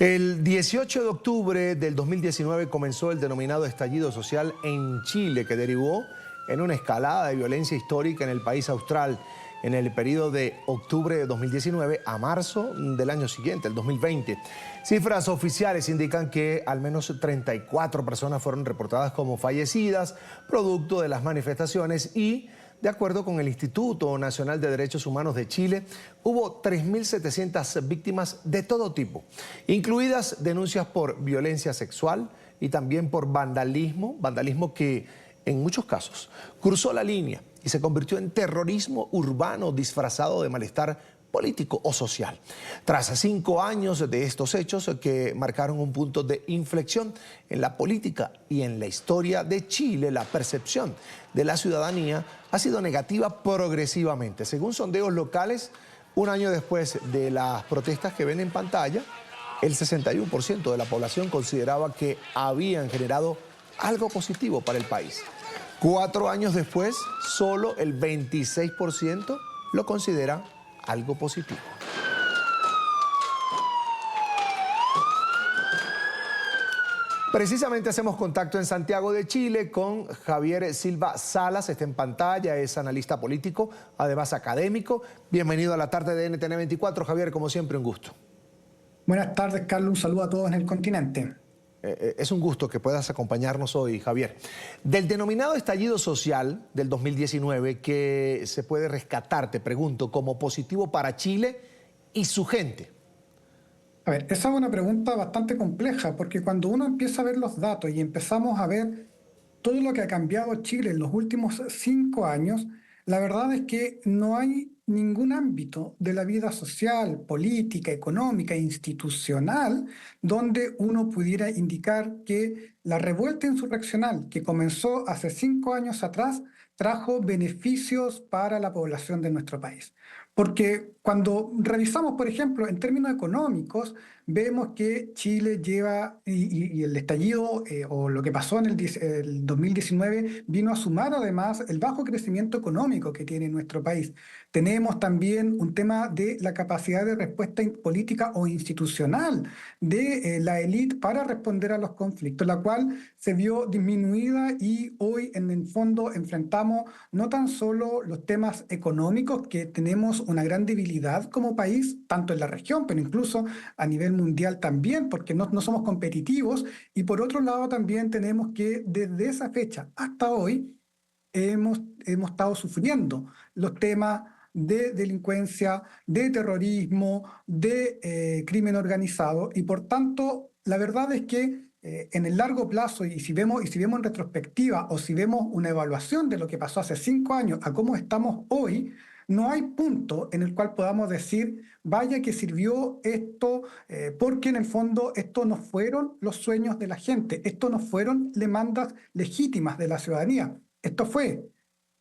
El 18 de octubre del 2019 comenzó el denominado estallido social en Chile, que derivó en una escalada de violencia histórica en el país austral en el periodo de octubre de 2019 a marzo del año siguiente, el 2020. Cifras oficiales indican que al menos 34 personas fueron reportadas como fallecidas, producto de las manifestaciones, y de acuerdo con el Instituto Nacional de Derechos Humanos de Chile, hubo 3.700 víctimas de todo tipo, incluidas denuncias por violencia sexual y también por vandalismo que en muchos casos cruzó la línea y se convirtió en terrorismo urbano disfrazado de malestar político o social. Tras 5 años de estos hechos que marcaron un punto de inflexión en la política y en la historia de Chile, la percepción de la ciudadanía ha sido negativa progresivamente. Según sondeos locales, un año después de las protestas que ven en pantalla, el 61% de la población consideraba que habían generado algo positivo para el país. 4 años después, solo el 26% lo considera algo positivo. Precisamente hacemos contacto en Santiago de Chile con Javier Silva Salas. Está en pantalla, es analista político, además académico. Bienvenido a la tarde de NTN 24. Javier, como siempre, un gusto. Buenas tardes, Carlos. Un saludo a todos en el continente. Es un gusto que puedas acompañarnos hoy, Javier. Del denominado estallido social del 2019, ¿qué se puede rescatar, te pregunto, como positivo para Chile y su gente? A ver, esa es una pregunta bastante compleja, porque cuando uno empieza a ver los datos y empezamos a ver todo lo que ha cambiado Chile en los últimos 5 años, la verdad es que no hay ningún ámbito de la vida social, política, económica e institucional donde uno pudiera indicar que la revuelta insurreccional que comenzó hace 5 años atrás trajo beneficios para la población de nuestro país. Porque cuando revisamos, por ejemplo, en términos económicos, vemos que Chile lleva, y el estallido o lo que pasó en el 2019 vino a sumar además el bajo crecimiento económico que tiene nuestro país. Tenemos también un tema de la capacidad de respuesta política o institucional de la élite para responder a los conflictos, la cual se vio disminuida, y hoy en el fondo enfrentamos no tan solo los temas económicos, que tenemos una gran debilidad como país, tanto en la región, pero incluso a nivel mundial también, porque no somos competitivos, y por otro lado también tenemos que desde esa fecha hasta hoy hemos estado sufriendo los temas de delincuencia, de terrorismo, de crimen organizado, y por tanto la verdad es que en el largo plazo, y si vemos en retrospectiva o si vemos una evaluación de lo que pasó hace 5 años a cómo estamos hoy, no hay punto en el cual podamos decir, vaya que sirvió esto, porque en el fondo esto no fueron los sueños de la gente, esto no fueron demandas legítimas de la ciudadanía, esto fue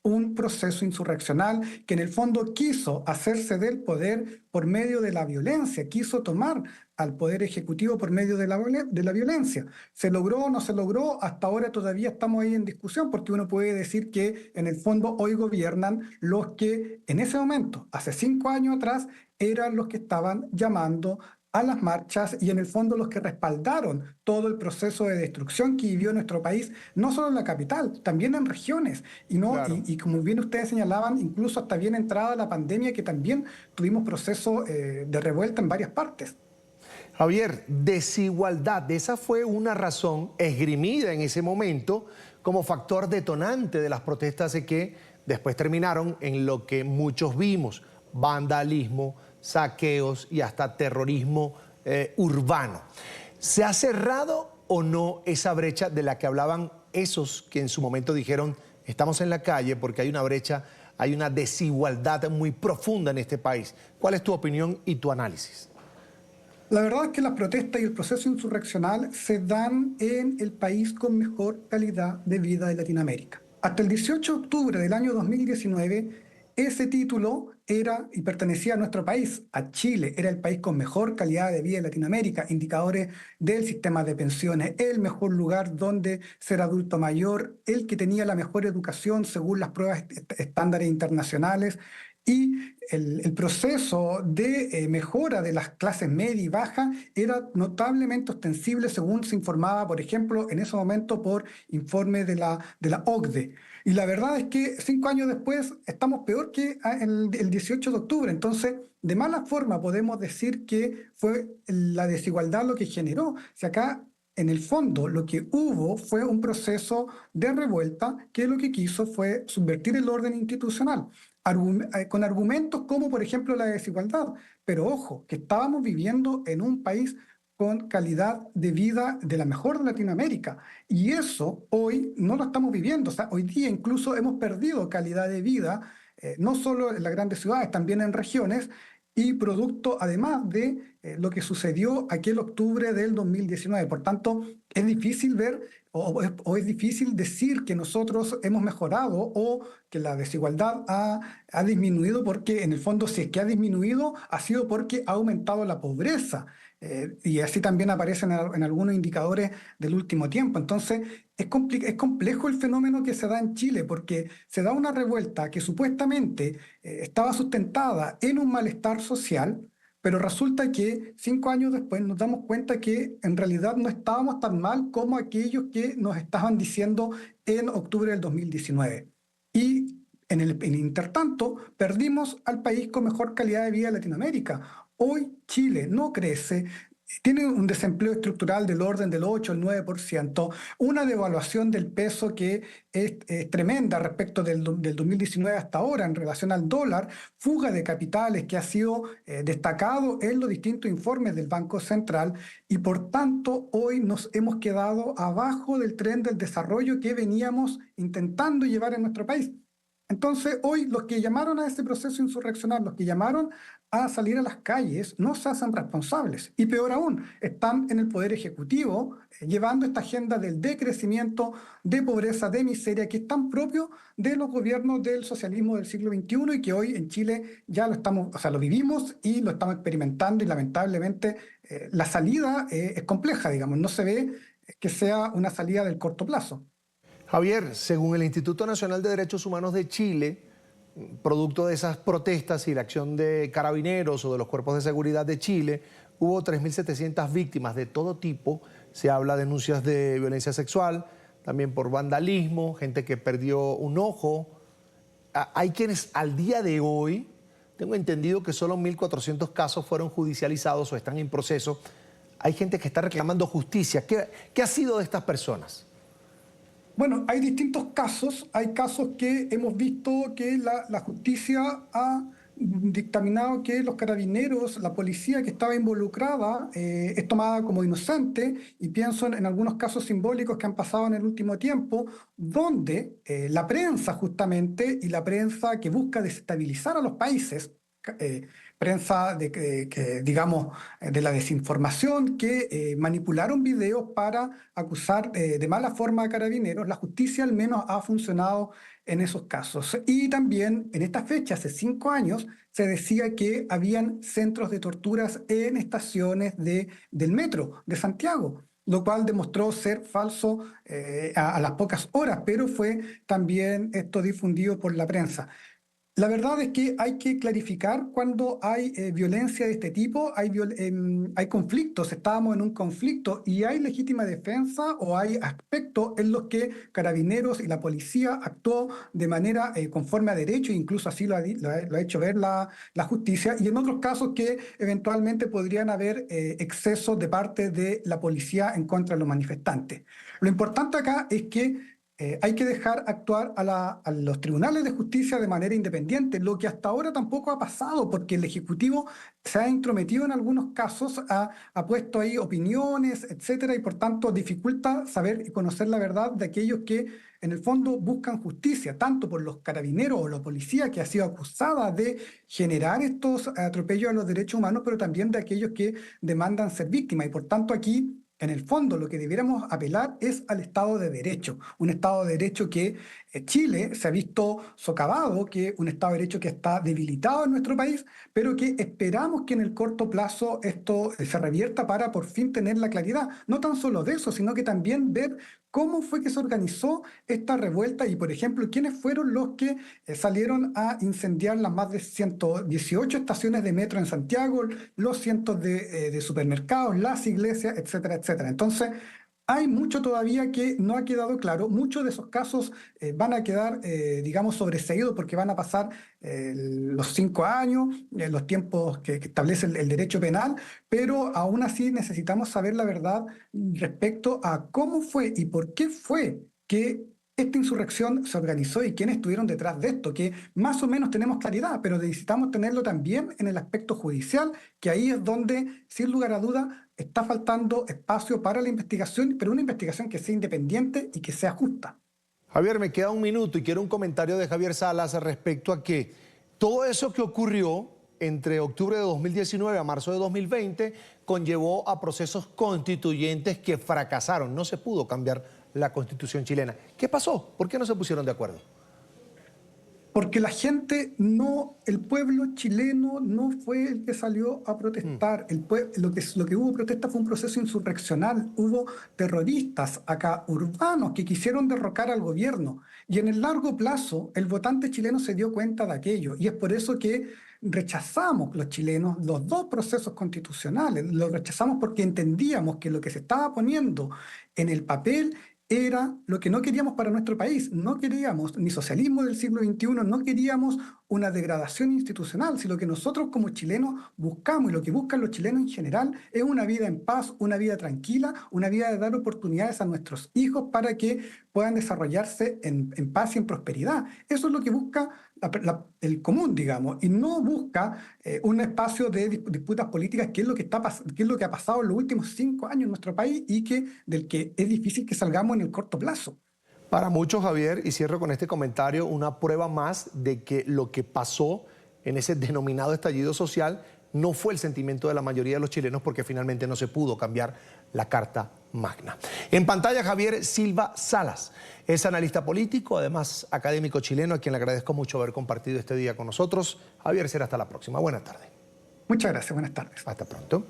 un proceso insurreccional que en el fondo quiso hacerse del poder por medio de la violencia, quiso tomar al poder ejecutivo por medio de la violencia. ¿Se logró o no se logró? Hasta ahora todavía estamos ahí en discusión, porque uno puede decir que en el fondo hoy gobiernan los que en ese momento, hace 5 años atrás, eran los que estaban llamando a las marchas, y en el fondo los que respaldaron todo el proceso de destrucción que vivió nuestro país, no solo en la capital, también en regiones. Claro. Y como bien ustedes señalaban, incluso hasta bien entrada la pandemia, que también tuvimos proceso de revuelta en varias partes. Javier, desigualdad, esa fue una razón esgrimida en ese momento como factor detonante de las protestas que después terminaron en lo que muchos vimos: vandalismo, saqueos y hasta terrorismo urbano. ¿Se ha cerrado o no esa brecha de la que hablaban esos que en su momento dijeron estamos en la calle porque hay una brecha, hay una desigualdad muy profunda en este país? ¿Cuál es tu opinión y tu análisis? La verdad es que las protestas y el proceso insurreccional se dan en el país con mejor calidad de vida de Latinoamérica. Hasta el 18 de octubre del año 2019, ese título era y pertenecía a nuestro país, a Chile. Era el país con mejor calidad de vida de Latinoamérica, indicadores del sistema de pensiones, el mejor lugar donde ser adulto mayor, el que tenía la mejor educación según las pruebas estándares internacionales. y el proceso de mejora de las clases media y baja era notablemente ostensible según se informaba, por ejemplo, en ese momento por informe de la OCDE. Y la verdad es que 5 años después estamos peor que el 18 de octubre. Entonces, de mala forma podemos decir que fue la desigualdad lo que generó. Si acá en el fondo, lo que hubo fue un proceso de revuelta que lo que quiso fue subvertir el orden institucional, con argumentos como, por ejemplo, la desigualdad. Pero ojo, que estábamos viviendo en un país con calidad de vida de la mejor de Latinoamérica. Y eso hoy no lo estamos viviendo. O sea, hoy día incluso hemos perdido calidad de vida, no solo en las grandes ciudades, también en regiones, y producto además de lo que sucedió aquel octubre del 2019. Por tanto, es difícil ver o es difícil decir que nosotros hemos mejorado o que la desigualdad ha disminuido, porque en el fondo si es que ha disminuido ha sido porque ha aumentado la pobreza. Y así también aparecen en algunos indicadores del último tiempo. Entonces, es complejo el fenómeno que se da en Chile, porque se da una revuelta que supuestamente estaba sustentada en un malestar social, pero resulta que 5 años después nos damos cuenta que en realidad no estábamos tan mal como aquellos que nos estaban diciendo en octubre del 2019. Y en el intertanto, perdimos al país con mejor calidad de vida de Latinoamérica. Hoy Chile no crece, tiene un desempleo estructural del orden del 8 al 9%, una devaluación del peso que es tremenda respecto del 2019 hasta ahora en relación al dólar, fuga de capitales que ha sido destacado en los distintos informes del Banco Central, y por tanto hoy nos hemos quedado abajo del tren del desarrollo que veníamos intentando llevar en nuestro país. Entonces, hoy los que llamaron a ese proceso insurreccional, los que llamaron a salir a las calles, no se hacen responsables. Y peor aún, están en el Poder Ejecutivo llevando esta agenda del decrecimiento, de pobreza, de miseria, que es tan propio de los gobiernos del socialismo del siglo XXI y que hoy en Chile ya lo estamos, o sea, lo vivimos y lo estamos experimentando, y lamentablemente la salida es compleja, digamos, no se ve que sea una salida del corto plazo. Javier, según el Instituto Nacional de Derechos Humanos de Chile, producto de esas protestas y la acción de carabineros o de los cuerpos de seguridad de Chile, hubo 3.700 víctimas de todo tipo. Se habla de denuncias de violencia sexual, también por vandalismo, gente que perdió un ojo. Hay quienes al día de hoy, tengo entendido que solo 1.400 casos fueron judicializados o están en proceso. Hay gente que está reclamando justicia. ¿Qué ha sido de estas personas? Bueno, hay distintos casos. Hay casos que hemos visto que la justicia ha dictaminado que los carabineros, la policía que estaba involucrada, es tomada como inocente, y pienso en algunos casos simbólicos que han pasado en el último tiempo, donde la prensa justamente, y la prensa que busca desestabilizar a los países, eh, prensa digamos, de la desinformación, que manipularon videos para acusar de mala forma a carabineros. La justicia al menos ha funcionado en esos casos. Y también en esta fecha, hace 5 años, se decía que habían centros de torturas en estaciones del metro de Santiago, lo cual demostró ser falso a las pocas horas, pero fue también esto difundido por la prensa. La verdad es que hay que clarificar cuando hay violencia de este tipo, hay conflictos, estábamos en un conflicto y hay legítima defensa, o hay aspectos en los que Carabineros y la policía actuó de manera conforme a derecho, e incluso así lo ha hecho ver la justicia, y en otros casos que eventualmente podrían haber excesos de parte de la policía en contra de los manifestantes. Lo importante acá es que hay que dejar actuar a los tribunales de justicia de manera independiente, lo que hasta ahora tampoco ha pasado, porque el Ejecutivo se ha intrometido en algunos casos, ha puesto ahí opiniones, etcétera, y por tanto dificulta saber y conocer la verdad de aquellos que en el fondo buscan justicia, tanto por los carabineros o la policía que ha sido acusada de generar estos atropellos a los derechos humanos, pero también de aquellos que demandan ser víctimas. Y por tanto aquí, en el fondo, lo que debiéramos apelar es al Estado de Derecho, un Estado de Derecho que Chile se ha visto socavado, que un Estado de Derecho que está debilitado en nuestro país, pero que esperamos que en el corto plazo esto se revierta para por fin tener la claridad. No tan solo de eso, sino que también ver cómo fue que se organizó esta revuelta y, por ejemplo, quiénes fueron los que salieron a incendiar las más de 118 estaciones de metro en Santiago, los cientos de supermercados, las iglesias, etcétera, etcétera. Entonces, hay mucho todavía que no ha quedado claro. Muchos de esos casos van a quedar, digamos, sobreseídos porque van a pasar los 5 años, los tiempos que establece el derecho penal, pero aún así necesitamos saber la verdad respecto a cómo fue y por qué fue que esta insurrección se organizó y quiénes estuvieron detrás de esto, que más o menos tenemos claridad, pero necesitamos tenerlo también en el aspecto judicial, que ahí es donde, sin lugar a duda, está faltando espacio para la investigación, pero una investigación que sea independiente y que sea justa. Javier, me queda un minuto y quiero un comentario de Javier Salas respecto a que todo eso que ocurrió entre octubre de 2019 a marzo de 2020 conllevó a procesos constituyentes que fracasaron. No se pudo cambiar la constitución chilena. ¿Qué pasó? ¿Por qué no se pusieron de acuerdo? Porque la gente no, el pueblo chileno no fue el que salió a protestar. Lo que hubo protesta fue un proceso insurreccional. Hubo terroristas acá, urbanos, que quisieron derrocar al gobierno. Y en el largo plazo, el votante chileno se dio cuenta de aquello. Y es por eso que rechazamos los chilenos los dos procesos constitucionales. Los rechazamos porque entendíamos que lo que se estaba poniendo en el papel era lo que no queríamos para nuestro país. No queríamos ni socialismo del siglo XXI, no queríamos una degradación institucional, si lo que nosotros como chilenos buscamos y lo que buscan los chilenos en general es una vida en paz, una vida tranquila, una vida de dar oportunidades a nuestros hijos para que puedan desarrollarse en paz y en prosperidad. Eso es lo que busca el común, digamos, y no busca un espacio de disputas políticas, que es lo que que es lo que ha pasado en los últimos 5 años en nuestro país y del que es difícil que salgamos en el corto plazo. Para muchos, Javier, y cierro con este comentario, una prueba más de que lo que pasó en ese denominado estallido social no fue el sentimiento de la mayoría de los chilenos, porque finalmente no se pudo cambiar la Carta Magna. En pantalla, Javier Silva Salas es analista político, además académico chileno, a quien le agradezco mucho haber compartido este día con nosotros. Javier, será hasta la próxima. Buenas tardes. Muchas gracias, buenas tardes. Hasta pronto.